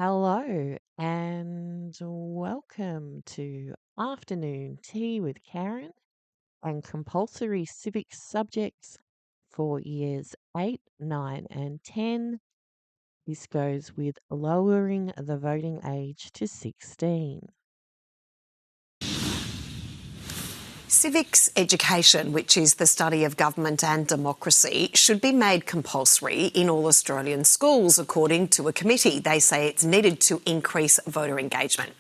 Hello and welcome to Afternoon Tea with Karen and Compulsory Civics subjects for years 8, 9 and 10. This goes with lowering the voting age to 16. Civics education, which is the study of government and democracy, should be made compulsory in all Australian schools, according to a committee. They say it's needed to increase voter engagement.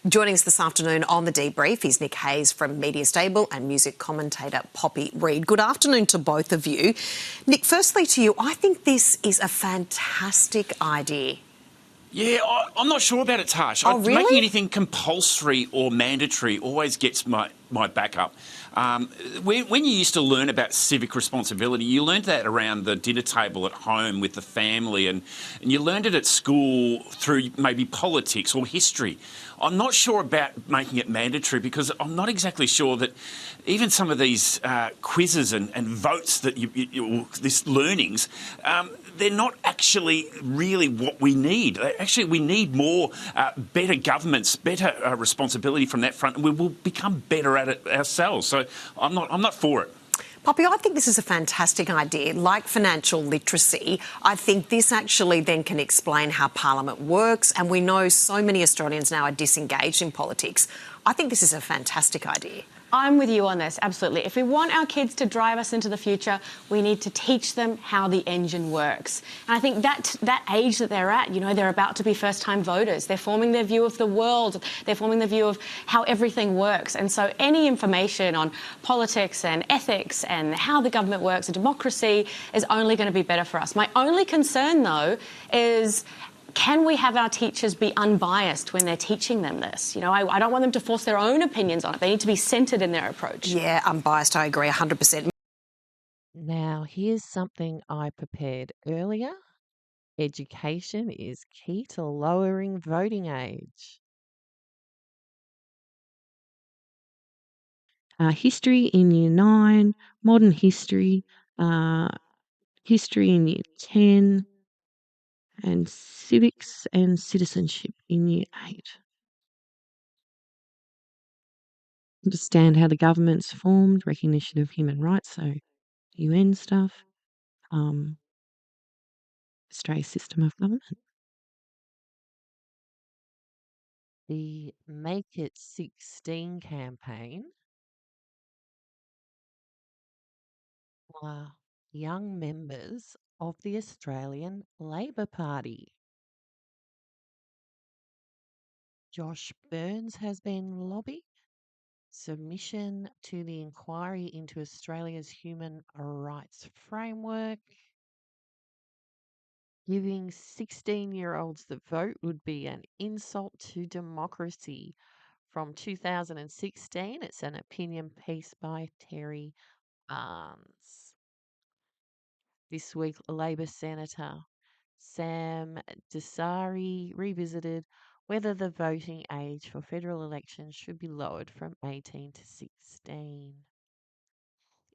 Joining us this afternoon on the debrief is Nick Hayes from Media Stable and music commentator Poppy Reid. Good afternoon to both of you. Nick, firstly to you, I think this is a fantastic idea. Yeah, I'm not sure about it, Tash. Oh, really? Making anything compulsory or mandatory always gets my back up. When you used to learn about civic responsibility, you learned that around the dinner table at home with the family, and you learned it at school through maybe politics or history. I'm not sure about making it mandatory because I'm not exactly sure that even some of these quizzes and votes that this learnings, they're not actually really what we need. Actually, we need more better governments, better responsibility from that front, and we will become better at it ourselves. So I'm not for it. Poppy, I think this is a fantastic idea. Like financial literacy, I think this actually then can explain how Parliament works, and we know so many Australians now are disengaged in politics. I think this is a fantastic idea. I'm with you on this, absolutely. If we want our kids to drive us into the future, we need to teach them how the engine works. And I think that age that they're at, they're about to be first-time voters. They're forming their view of the world. They're forming their view of how everything works. And so any information on politics and ethics and how the government works and democracy is only going to be better for us. My only concern, though, is can we have our teachers be unbiased when they're teaching them this? I don't want them to force their own opinions on it. They need to be centred in their approach. Yeah, unbiased, I agree 100%. Now, here's something I prepared earlier. Education is key to lowering voting age. History in Year 9, modern history, history in Year 10, and civics and citizenship in Year 8. Understand how the government's formed, recognition of human rights, so UN stuff, Australia's system of government. The Make It 16 campaign are young members of the Australian Labor Party. Josh Burns has been lobbied. Submission to the inquiry into Australia's human rights framework. Giving 16-year-olds the vote would be an insult to democracy. From 2016, it's an opinion piece by Terry Barnes. This week, Labor Senator Sam Desari revisited whether the voting age for federal elections should be lowered from 18 to 16.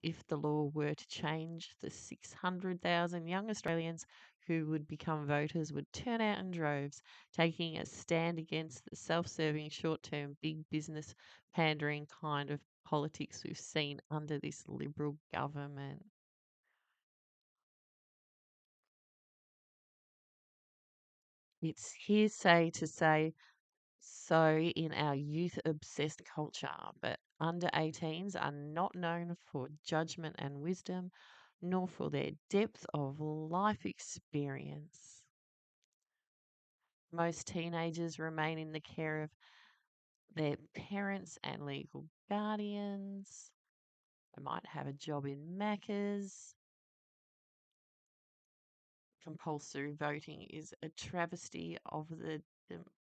If the law were to change, the 600,000 young Australians who would become voters would turn out in droves, taking a stand against the self-serving, short-term, big business pandering kind of politics we've seen under this Liberal government. It's hearsay to say so in our youth-obsessed culture, but under 18s are not known for judgment and wisdom, nor for their depth of life experience. Most teenagers remain in the care of their parents and legal guardians. They might have a job in Macca's. Compulsory voting is a travesty of the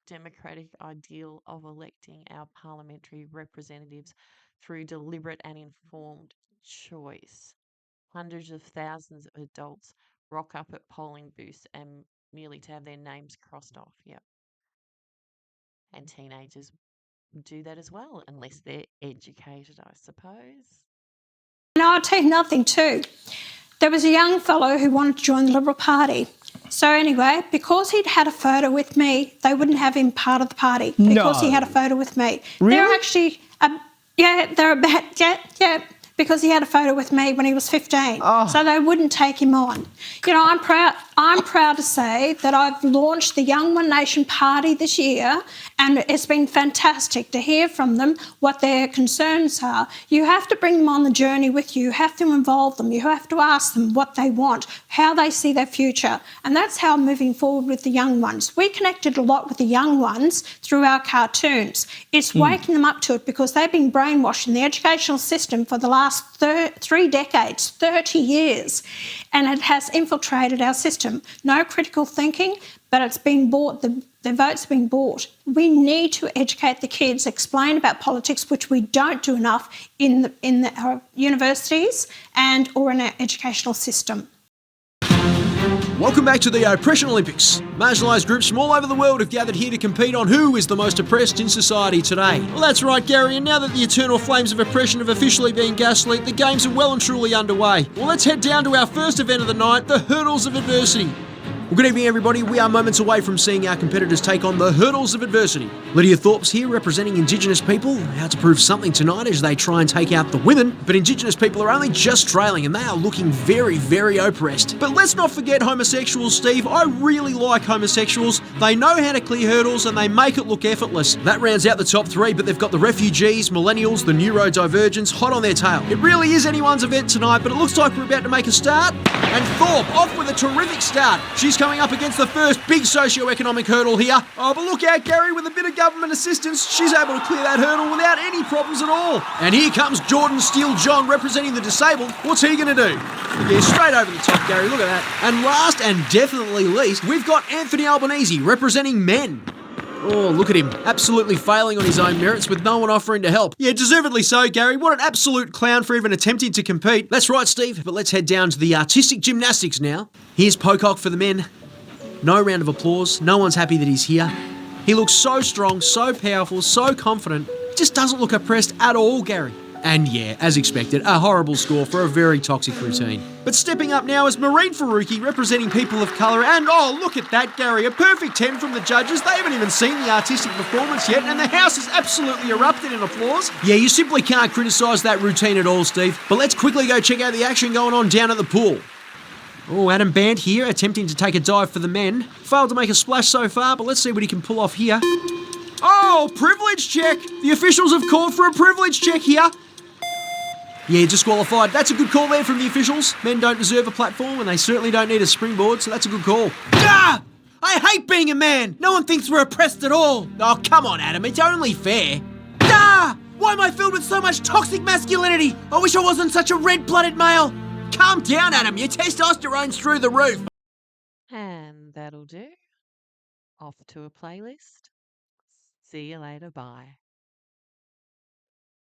democratic ideal of electing our parliamentary representatives through deliberate and informed choice. Hundreds of thousands of adults rock up at polling booths and merely to have their names crossed off. Yep. And teenagers do that as well, unless they're educated, I suppose. And I'll tell you nothing too. there was a young fellow who wanted to join the Liberal Party. So anyway, because he'd had a photo with me, they wouldn't have him part of the party because he had a photo with me. Really? They're actually, because he had a photo with me when he was 15. Oh. So they wouldn't take him on. You know, I'm proud to say that I've launched the Young One Nation Party this year, and it's been fantastic to hear from them what their concerns are. You have to bring them on the journey with you. You have to involve them. You have to ask them what they want, how they see their future. And that's how I'm moving forward with the young ones. We connected a lot with the young ones through our cartoons. It's waking them up to it because they've been brainwashed in the educational system for the last 3 decades, 30 years, and it has infiltrated our system. No critical thinking, but it's been bought, the vote's been bought. We need to educate the kids, explain about politics, which we don't do enough in our universities or in our educational system. Welcome back to the Oppression Olympics. Marginalised groups from all over the world have gathered here to compete on who is the most oppressed in society today. Well, that's right, Gary, and now that the eternal flames of oppression have officially been gaslit, the games are well and truly underway. Well, let's head down to our first event of the night, the Hurdles of Adversity. Well, good evening, everybody. We are moments away from seeing our competitors take on the hurdles of adversity. Lydia Thorpe's here representing Indigenous people, out to prove something tonight as they try and take out the women. But Indigenous people are only just trailing and they are looking very, very oppressed. But let's not forget homosexuals, Steve. I really like homosexuals. They know how to clear hurdles and they make it look effortless. That rounds out the top 3, but they've got the refugees, millennials, the neurodivergents hot on their tail. It really is anyone's event tonight, but it looks like we're about to make a start. And Thorpe off with a terrific start. She's coming up against the first big socio-economic hurdle here. Oh, but look out, Gary, with a bit of government assistance, she's able to clear that hurdle without any problems at all. And here comes Jordan Steele-John representing the disabled. What's he going to do? Yeah, straight over the top, Gary, look at that. And last and definitely least, we've got Anthony Albanese representing men. Oh, look at him, absolutely failing on his own merits with no one offering to help. Yeah, deservedly so, Gary. What an absolute clown for even attempting to compete. That's right, Steve, but let's head down to the artistic gymnastics now. Here's Pocock for the men. No round of applause. No one's happy that he's here. He looks so strong, so powerful, so confident. He just doesn't look oppressed at all, Gary. And yeah, as expected, a horrible score for a very toxic routine. But stepping up now is Maureen Faruqi representing people of colour, and oh, look at that, Gary, a perfect 10 from the judges. They haven't even seen the artistic performance yet, and the house has absolutely erupted in applause. Yeah, you simply can't criticise that routine at all, Steve. But let's quickly go check out the action going on down at the pool. Oh, Adam Band here, attempting to take a dive for the men. Failed to make a splash so far, but let's see what he can pull off here. Oh, privilege check! The officials have called for a privilege check here. Yeah, disqualified. That's a good call there from the officials. Men don't deserve a platform and they certainly don't need a springboard, so that's a good call. Ah! I hate being a man! No one thinks we're oppressed at all! Oh, come on, Adam, it's only fair. Ah! Why am I filled with so much toxic masculinity? I wish I wasn't such a red-blooded male! Calm down, Adam, your testosterone's through the roof. And that'll do. Off to a playlist. See you later. Bye.